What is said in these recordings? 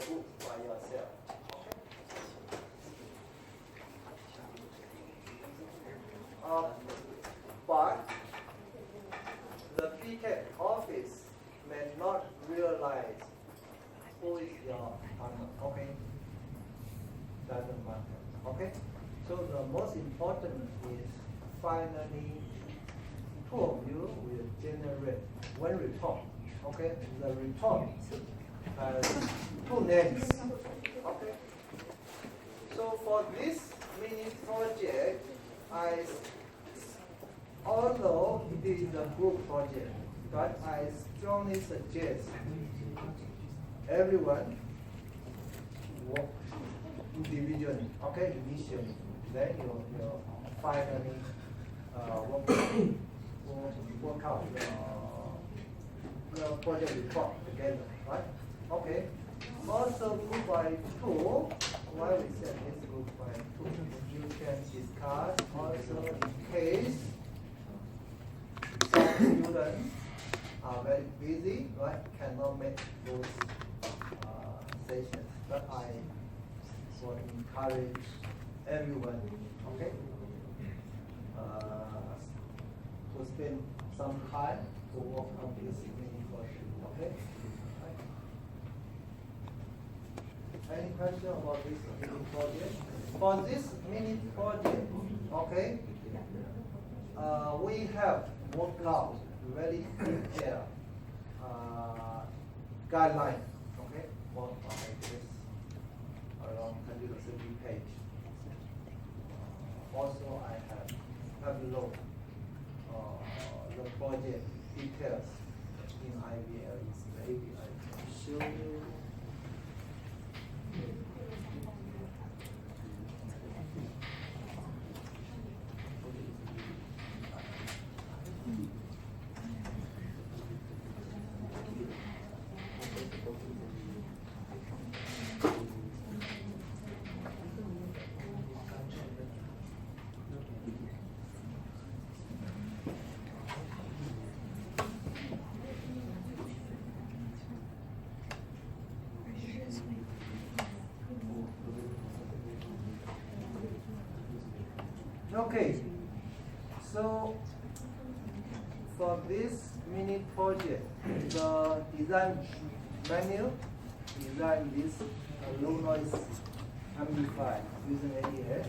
book by yourself. But the PK office may not realize who is your partner. Okay, doesn't matter. Okay, so the most important is finally two of you will generate one report. Okay, the report has two names. Okay, so for this mini project, although it is a group project, but I strongly suggest everyone work individually. Okay, initially, then you finally work out the project report together, right? Okay. Also, group by two. Why we said this group by two? You can discuss also in case some students are very busy, right? Cannot make those sessions. But I would encourage everyone, okay, to spend some time to work on this mini project, okay? Any question about this mini project? For this mini project, okay, we have worked out very detailed guideline, okay, worked on like this around 130 pages. Also, I have below the project details in IVL. Maybe I can show you. Okay, so for this mini project, the design manual design this low noise amplifier using AES.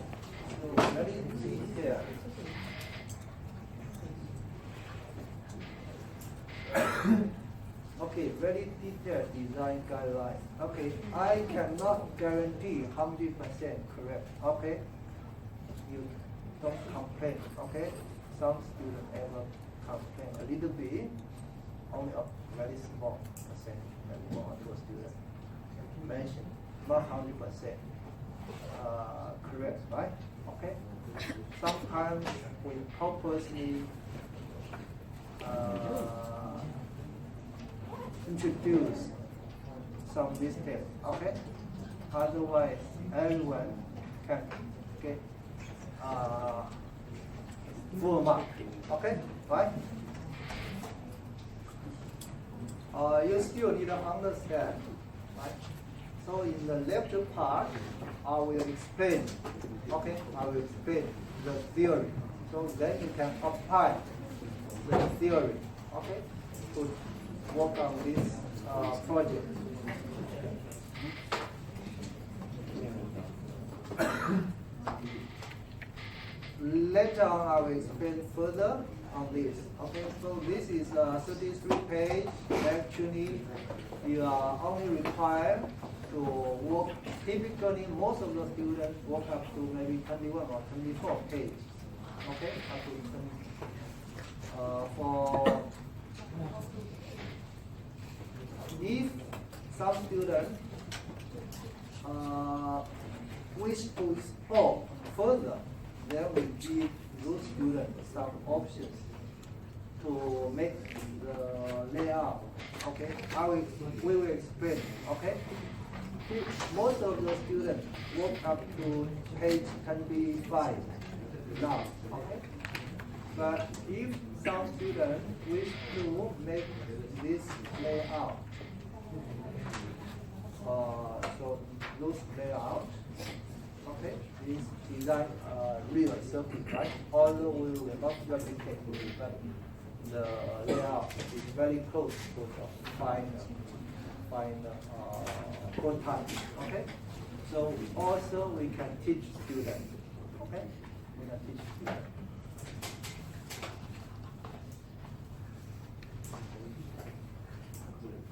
So very detailed. Okay, very detailed design guideline. Okay, I cannot guarantee 100% correct. Okay, you don't complain, okay? Some students ever complain a little bit, only a very small percentage, maybe 1 or 2 students mention, not 100% correct, right? Okay? Sometimes we purposely introduce some mistake, okay? Otherwise, everyone can get full mark. Okay, right? You still need to understand, right? So in the lecture part, I will explain. Okay, I will explain the theory. So then you can apply the theory. Okay, to work on this project. Later on, I will explain further on this. Okay, so this is 33 page. Actually, you are only required to work. Typically, most of the students work up to maybe 21 or 24 pages. Okay, up to 20. For if some students wish to explore further, then we give those students some options to make the layout. Okay, we will explain. Okay, most of the students work up to page 25 now. Okay, but if some students wish to make this layout, So those layout, okay, is design real circuit, right? Although we will not replicate it, but the layout is very close to the final prototype, okay? So also we can teach students, okay? We can teach students.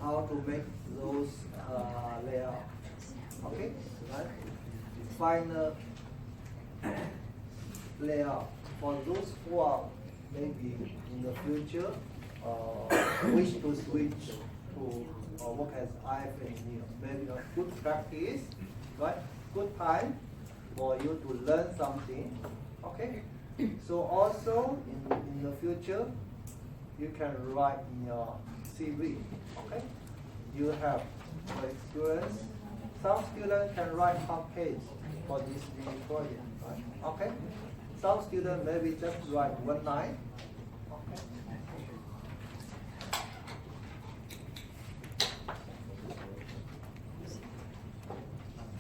How to make those layout, okay? Right? Final layout for those who are maybe in the future wish to switch to work as IF engineer. Maybe a good practice, right? Good time for you to learn something, okay? So also in the future, you can write in your CV, okay? You have experience. Some students can write half page for this mini project, right? Okay? Some students maybe just write one line, okay?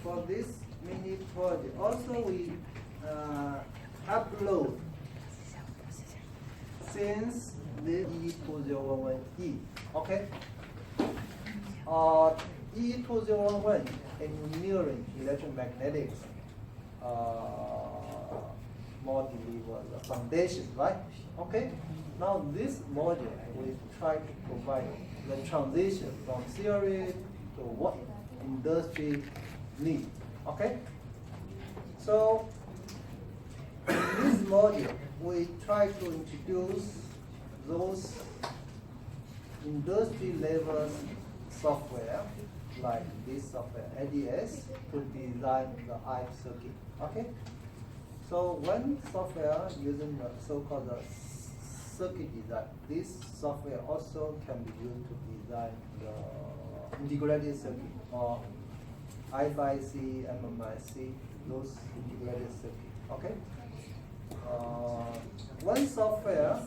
For this mini project, also we upload since the EE4101E, okay? EE4101 engineering electromagnetics module was a foundation, right? Okay. Now this module we try to provide the transition from theory to what industry needs. Okay. So in this module we try to introduce those industry level software like this software ADS to design the IF circuit. Okay. So one software using the so-called circuit design, this software also can be used to design the integrated circuit or IFIC, MMIC, those integrated circuit. Okay. One software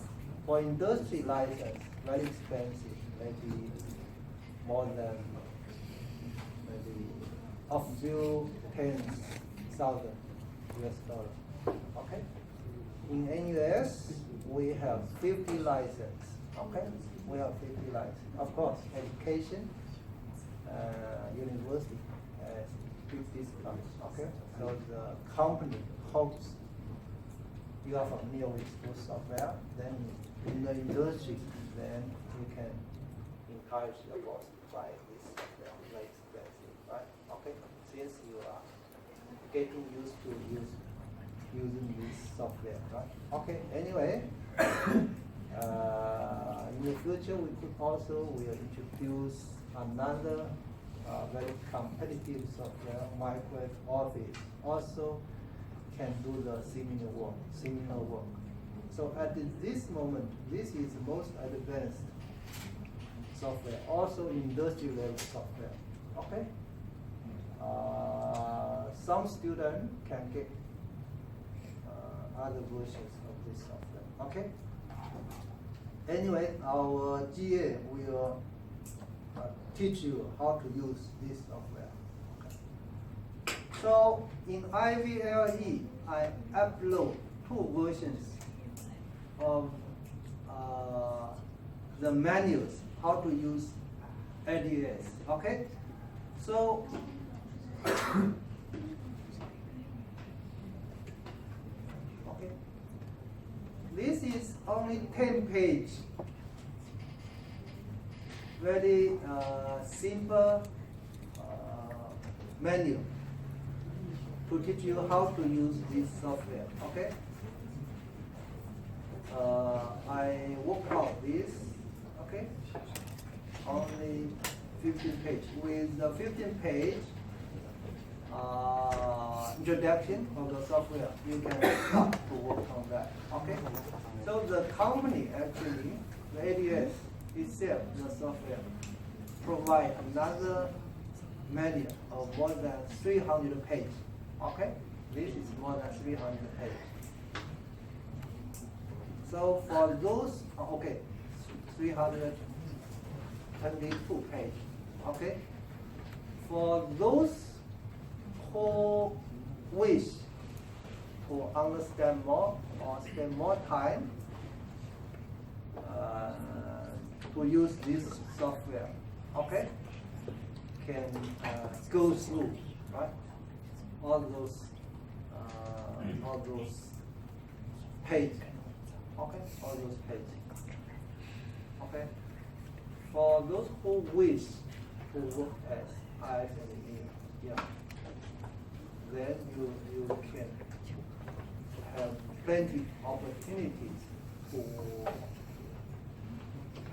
for industry license very expensive, maybe more than maybe a few $10,000 US. Okay. In NUS we have 50 license. Okay. We have 50 license. Of course, education, university has 50 comes. Okay. So the company hopes you are familiar with this software. Then in the industry, then you can encourage your boss to buy this software, very expensive, right? Okay, since you are getting used to using this software, right? Okay, anyway, in the future we could also will introduce another very competitive software, Microsoft Office, also can do the similar work. So at this moment, this is the most advanced software, also industrial level software. Okay. Some students can get other versions of this software. Okay. Anyway, our GA will teach you how to use this software. Okay. So in IVLE, I upload 2 versions of the manuals how to use ADS. Okay, so okay, this is only 10 page, very simple manual to teach you how to use this software. Okay. I work out this, okay, only 15 page. With the 15 page introduction of the software, you can start to work on that, okay? So the company actually, the ADS itself, the software, provide another manual of more than 300 pages, okay? This is more than 300 pages. So for those, okay, 322 pages, okay? For those who wish to understand more or spend more time to use this software, okay, can go through, right, all those pages, okay, all those pages, okay. For those who wish to work as IS and EE, yeah, then you can have plenty opportunities to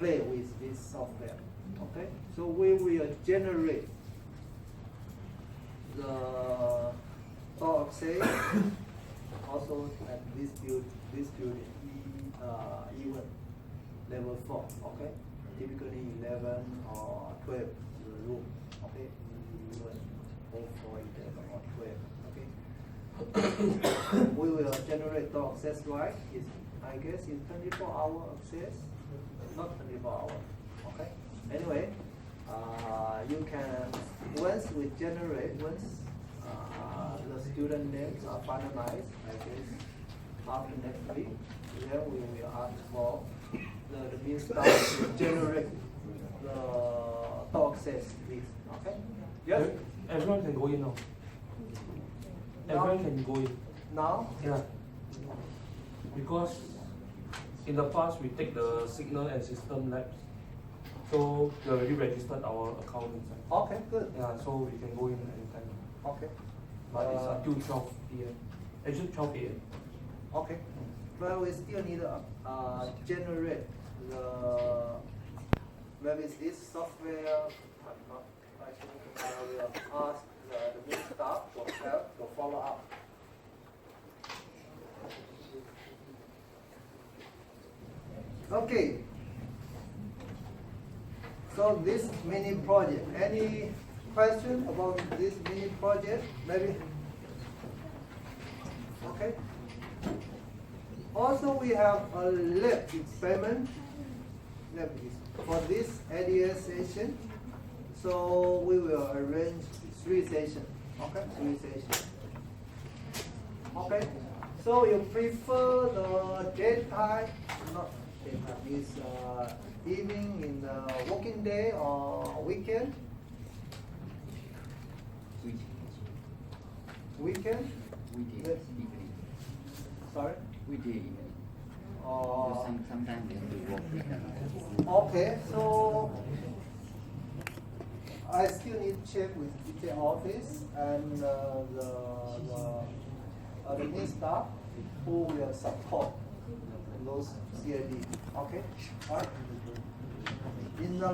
play with this software. Okay, so we will generate the door access also at this building, even level 4. Okay, typically 11 or 12 the room. Okay, even 4, 11 or 12. Okay, we will generate door access right. I guess it's 24-hour access, not 24 hours. Okay. Anyway, you can once the student names are finalized, I guess after next week, then we will ask for the new staff to generate the door access list. Okay. Yes. Everyone can go in now. Everyone can go in. Now? Yeah. Because in the past we take the signal and system labs. So we already registered our account inside. Okay, good. Yeah, so we can go in anytime. Okay. But it's until 12 p.m. Actually 12 a.m. Okay. But we still need to generate maybe this software. I think I will ask the new staff to follow up. Okay. So this mini project, any question about this mini project? Maybe? Okay. Also, we have a lab experiment for this ADS session. So we will arrange 3 sessions. Okay, 3 sessions. Okay. So you prefer the daytime, not daytime, is evening in the working day or weekend? Weekend? Weekday. Sorry? Weekday. Sometimes we have to work weekend. Okay, so I still need to check with the office and the new staff who will support those CAD. Okay, all right. In the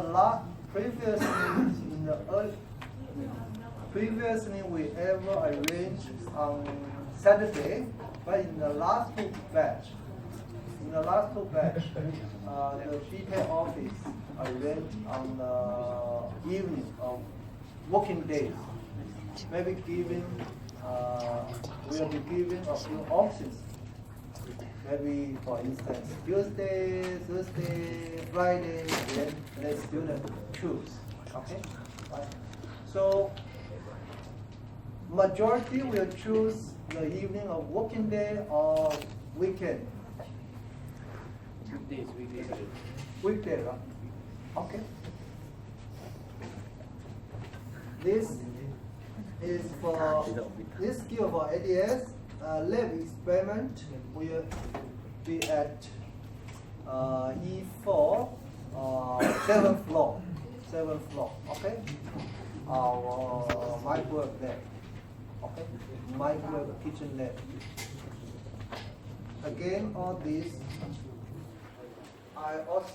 previously we ever arranged on Saturday, but in the last two batch, the detail office arranged on the evening of working days. Maybe we'll be giving a few options. Maybe, for instance, Tuesday, Thursday, Friday, then let students choose. Okay? Right. So, majority will choose the evening of working day or weekend. Weekdays. Weekday, right? Okay. This is for this skill for ADS. Lab experiment will be at E4, 7th floor. Okay. Our microwave lab. Okay. Microwave kitchen lab. Again, all this, I also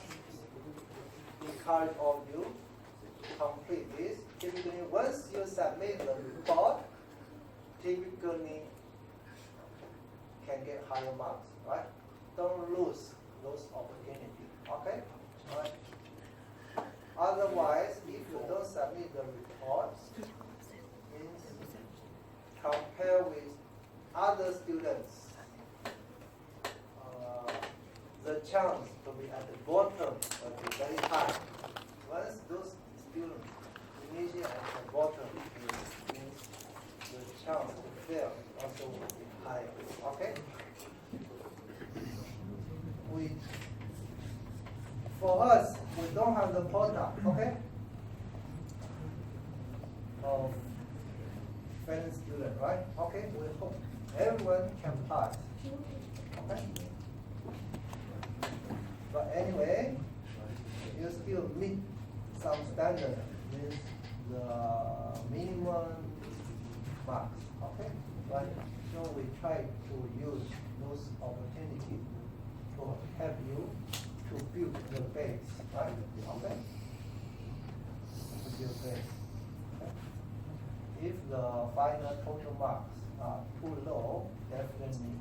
encourage all of you to complete this. Typically, once you submit the report, typically can get higher marks, right? Don't lose those opportunities, okay? All right. Otherwise, if you don't submit the reports, means compare with other students, the chance to be at the bottom will be very high. Once those students ignition at the bottom means the chance to fail also will be higher. Okay? For us, we don't have the quota, okay? Of fellow student, right? Okay, we hope everyone can pass. Okay? But anyway, you still meet some standard, means the minimum marks, okay? But so we try to use those opportunities to help you to build the base, right? Okay? To build base. Okay? If the final total marks are too low, definitely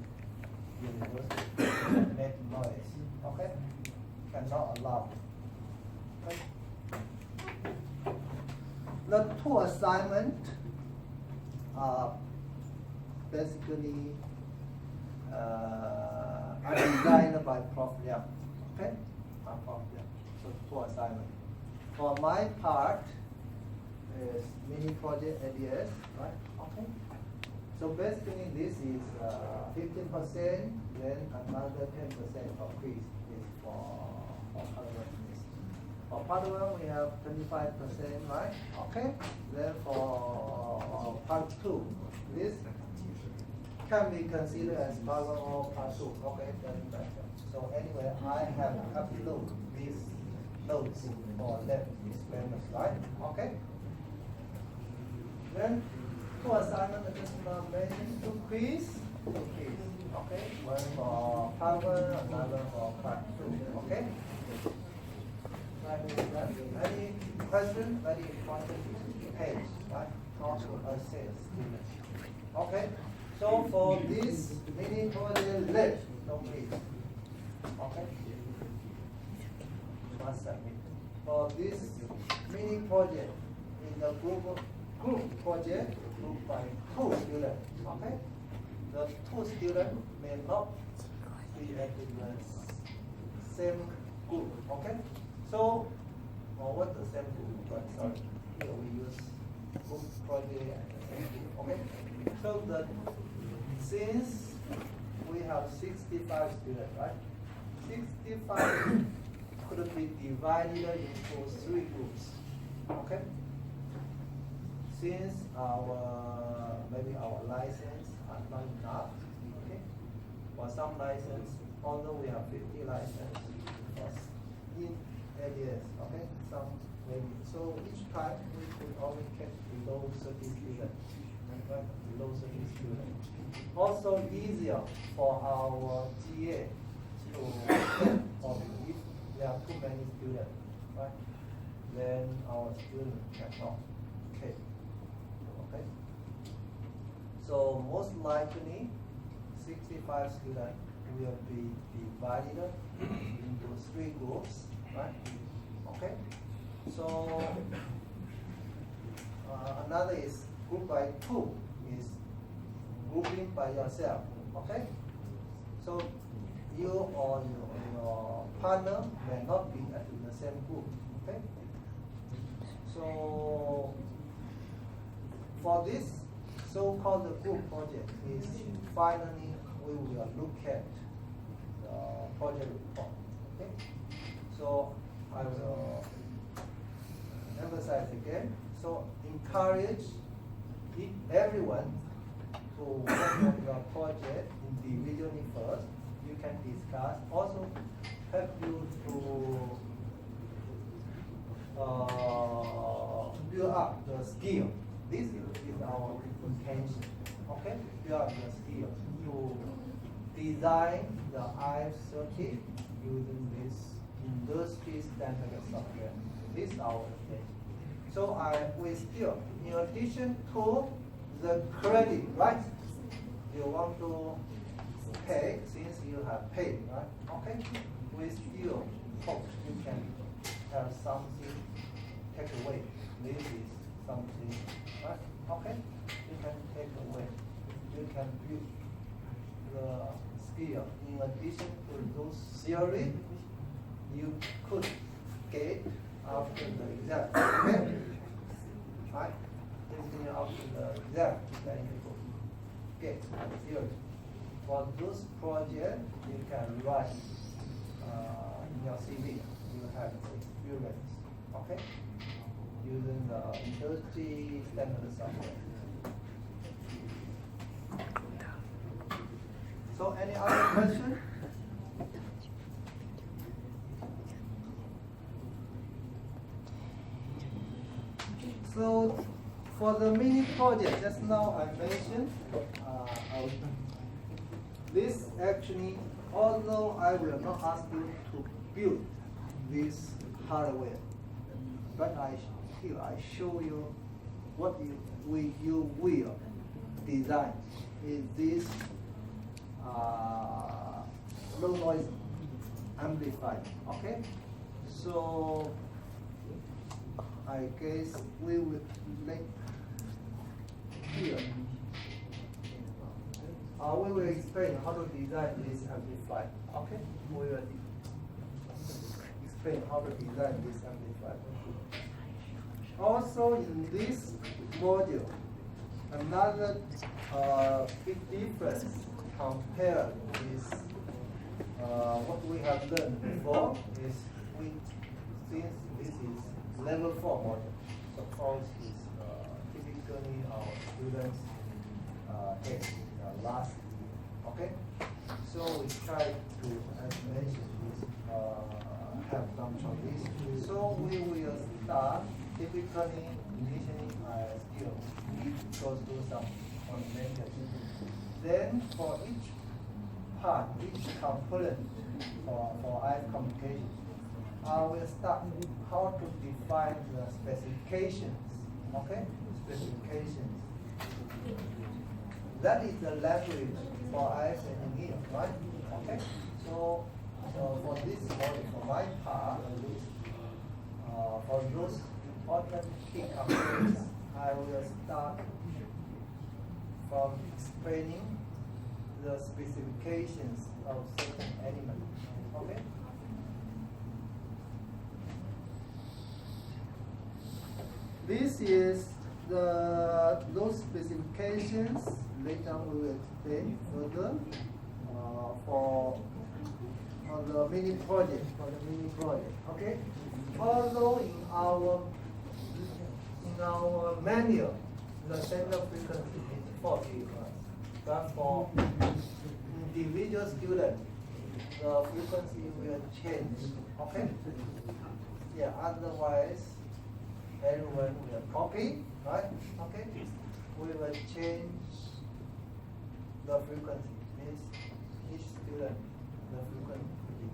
university make noise. Okay? Cannot allow. Okay? The two assignments are basically are designed by Prof. Liang. Okay? By Prof. Liang. So two assignments. For my part, is mini project ideas, right? Okay. So basically, this is 15%. Then another 10% increase is for part one. For part one, we have 25%, right? Okay. Then for part two, this can be considered as part one or part two. Okay, doesn't matter. So anyway, I have uploaded these notes for lab experiments, right? Okay. Then two assignments I just mentioned, two quiz. Okay, one for part one, another for part two. Okay. Any question? Very important page, right? How to assess students. Okay. So for this mini project lab, don't please. Okay. Must submit. For this mini project in the group project, group by two students. Okay. The two students may not be at the same group. Okay. So, what the same group? But sorry, here we use group project and the same group. Okay. So since we have 65 students, right? 65 could be divided into three groups. Okay. Since maybe our license are not enough, okay. For some license, although we have 50 licenses in areas, okay. Some maybe so each time we could only get below 30 students. Right? Below 30 students. Also easier for our GA to get, or if there are too many students, right? Then our students cannot take. Okay? So most likely 65 students will be divided into three groups, right? Okay? So another is group by two, is grouping by yourself. Okay? So you or your partner may not be at the same group. Okay? So for this so-called group project is finally we will look at the project report. Okay? So I will emphasize again. So encourage everyone to work on your project individually first. You can discuss. Also help you to build up the skill. This is our intention. Okay? Build up the skill to design the IF30 using this industry standard software. This is our intention. So we still, in addition to the credit, right? You want to pay since you have paid, right? Okay? We still hope you can have something take away. This is something, right? Okay? You can take away. You can build the skill. In addition to those theory, you could get after the exam. Okay? right? Listening of the exam, then you get theory. For those projects, you can write in your CV. You have experience, okay? Using the industry standard software. So, any other question? So, for the mini project, just now I mentioned, this actually, although I will not ask you to build this hardware, but I show you what you will design is this low noise amplifier. Okay, so I guess we will make here. We will explain how to design this amplifier. Okay, we will explain how to design this amplifier. Also, in this module, another big difference compared with what we have learned before is since this is level 4 module, suppose is typically our students take last year. Okay, so we try to, as mentioned, have some transition. So we will start typically initially still go through some fundamental. Then for each part, each component for IF communication, I will start how to define the specifications. Okay, specifications. That is the language for IF engineer, right? Okay. So for this model, for my part, for those important key components, I will start from explaining the specifications of certain element. Okay. This is those specifications. Later we will explain further for the mini project. Okay. Although in our manual, the center frequency is 40 hertz, but for individual student, the frequency will change. Okay. Yeah. Otherwise, everyone will copy, right? Okay. We will change the frequency. Means each student, the frequency will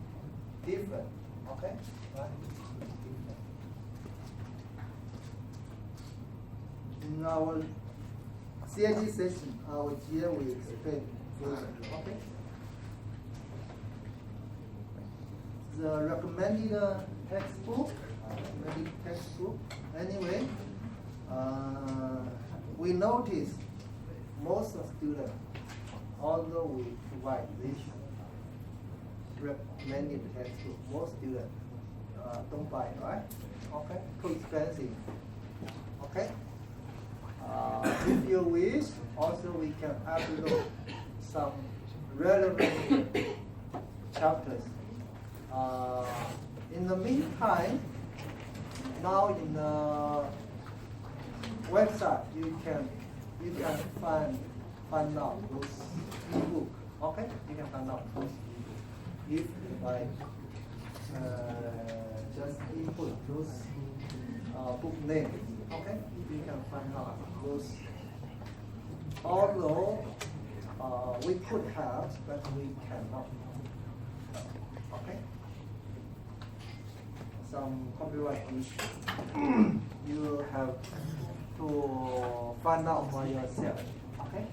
be different. Okay, right? Different. In our CIG session, our GM will explain further. Okay. The recommended textbook. Anyway, we notice most of students, although we provide this recommended textbook, most students don't buy it, right? Okay, too expensive. Okay. If you wish, also we can upload some relevant chapters. In the meantime, now in the website you can find out those ebook. Okay, you can find out those ebook. If like just input those book names. Okay, you can find out those. Although we could have, but we cannot. Okay. Some copyright issue. You have to find out for yourself. Okay?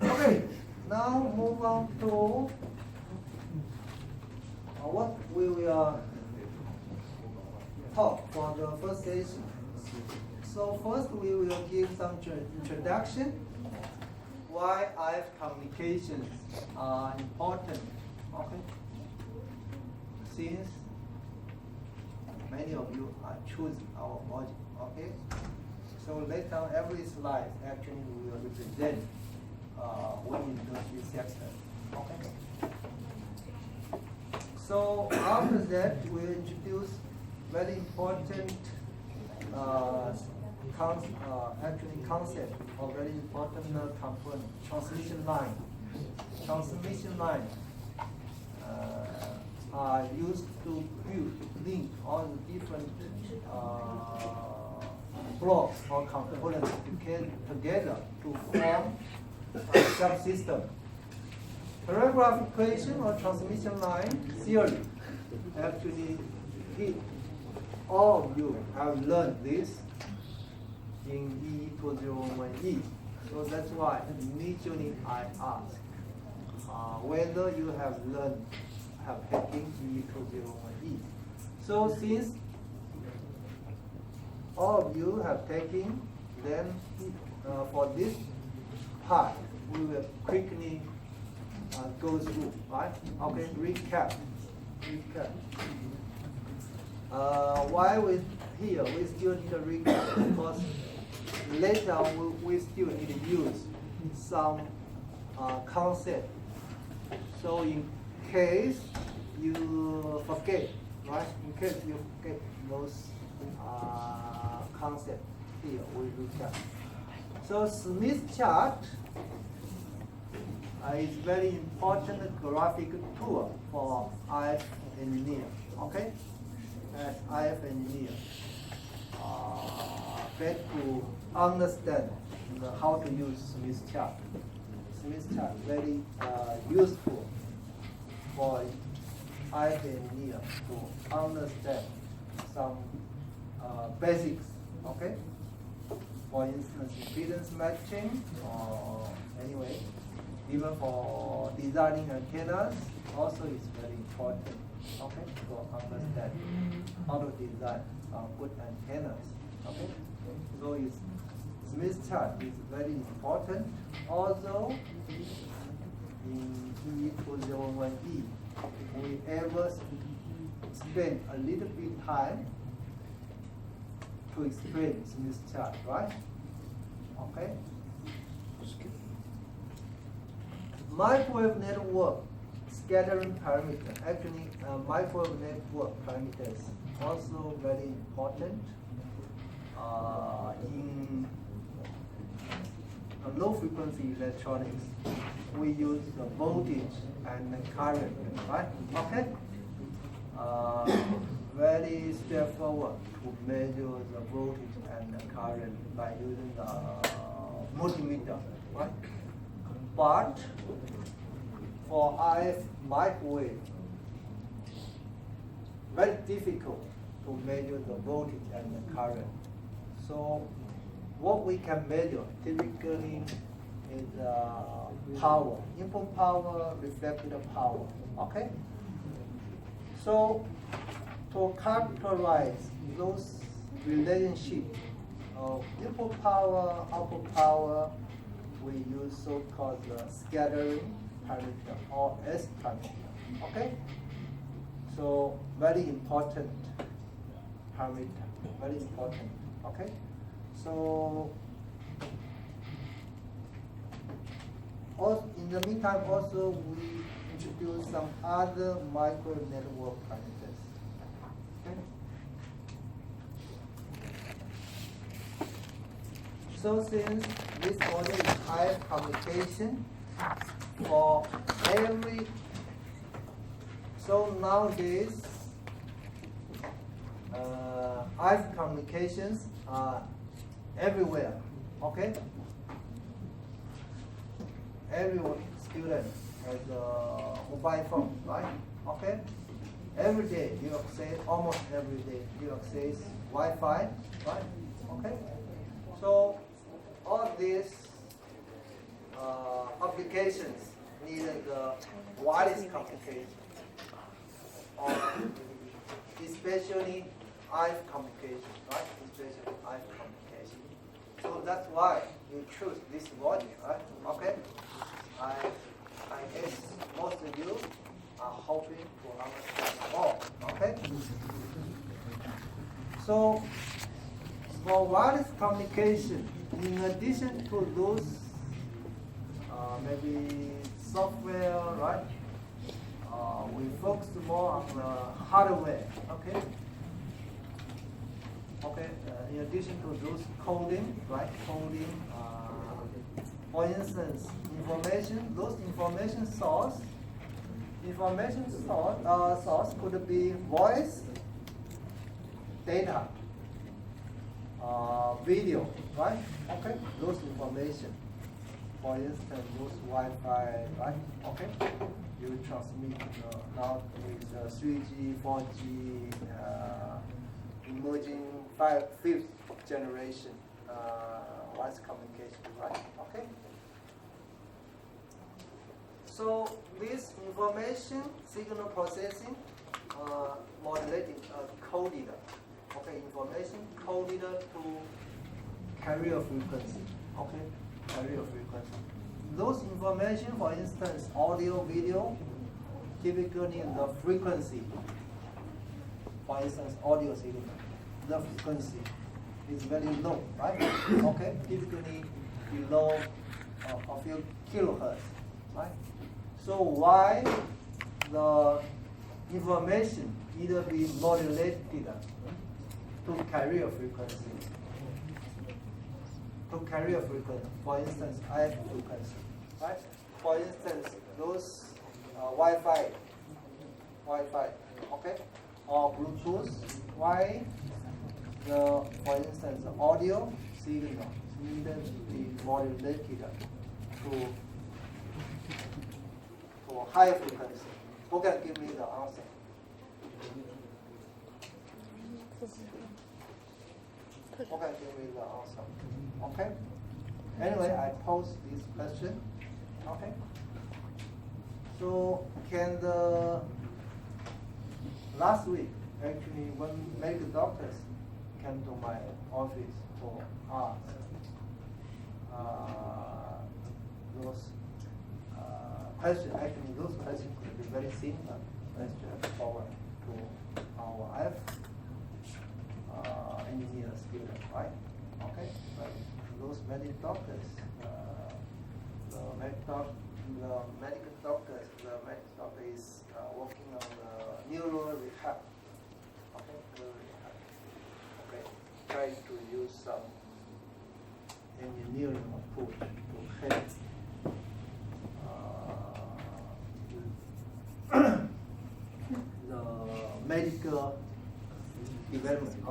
Okay, now move on to what we will talk for the first session. So first we will give some introduction. Why IF communications are important. Okay. since many of you are choosing our module, okay? So later on every slide actually will represent one industry sector, okay? So after that, we introduce very important concept or very important component, transmission line. Transmission line are used to link all the different blocks or components together to form a subsystem. Telegraph equation or transmission line theory actually all of you have learned this in EE4101E. So that's why initially I asked whether you have taken EE4101E. So since all of you have taken, then for this part we will quickly go through, right? Okay, recap. Why we here we still need a recap because later we still need to use some concept. So in case you forget, right? In case you forget those concepts, here we recap. So Smith chart is very important graphic tool for IF engineer. Okay, as IF engineer, get to understand how to use Smith chart. Smith chart very useful for IF engineer to understand some basics. Okay, for instance, impedance matching or anyway. Even for designing antennas, also is very important. Okay, to understand how to design good antennas. Okay, so Smith chart is very important. Also, in EE4101E, we ever spend a little bit time to explain Smith chart, right? Okay. Microwave network scattering parameter. Actually, microwave network parameters also very important in low frequency electronics. We use the voltage and the current, right? Okay. Very straightforward to measure the voltage and the current by using the multimeter, right? But for IF microwave, very difficult to measure the voltage and the current. So what we can measure typically is power, input power, reflected power. Okay. So to characterize those relationships of input power, output power, we use so-called scattering parameter or S parameter. Okay? So very important parameter, very important. Okay? So also, in the meantime, also we introduce some other micro network parameters. Okay? So since this model is IF communication for every, so nowadays IF communications are everywhere. Okay. Every student has a mobile phone, right? Okay. Every day you access, almost every day you access Wi-Fi, right? Okay. So all these applications need the wireless communication, or especially IF communication, right? Especially IF communication. So that's why you choose this module, right? Okay. I guess most of you are hoping to understand more. Okay? So, for wireless communication, in addition to those maybe software, right? We focus more on the hardware. Okay. Okay. In addition to those coding, right? Coding. For instance, those information source could be voice, data, video, right? Okay, those information. For instance, those Wi-Fi, right? Okay, you transmit now with 3G, 4G, emerging fifth generation wireless communication, right? Okay. So this information signal processing modulated, coded, okay, information coded to carrier frequency, okay, carrier frequency. Those information, for instance, audio, video, typically the frequency, for instance, audio signal, the frequency is very low, right? Okay, typically below a few kilohertz, right? So why the information either be modulated to carrier frequency, for instance, IF frequency, right? For instance, those Wi-Fi, okay, or Bluetooth, why for instance, the audio signal needed to be modulated to higher frequency? Who can give me the answer? Who can give me the answer? Okay. Anyway, I pose this question. Okay. So can last week actually when medical doctors came to my office to ask those questions. Actually, those questions could be very simple questions forward to our IF engineer student, right? Okay, but those medical doctors, the medical doctor is working on the neural rehab. Okay, neural rehab. Okay, trying to use some engineering approach to help the medical development.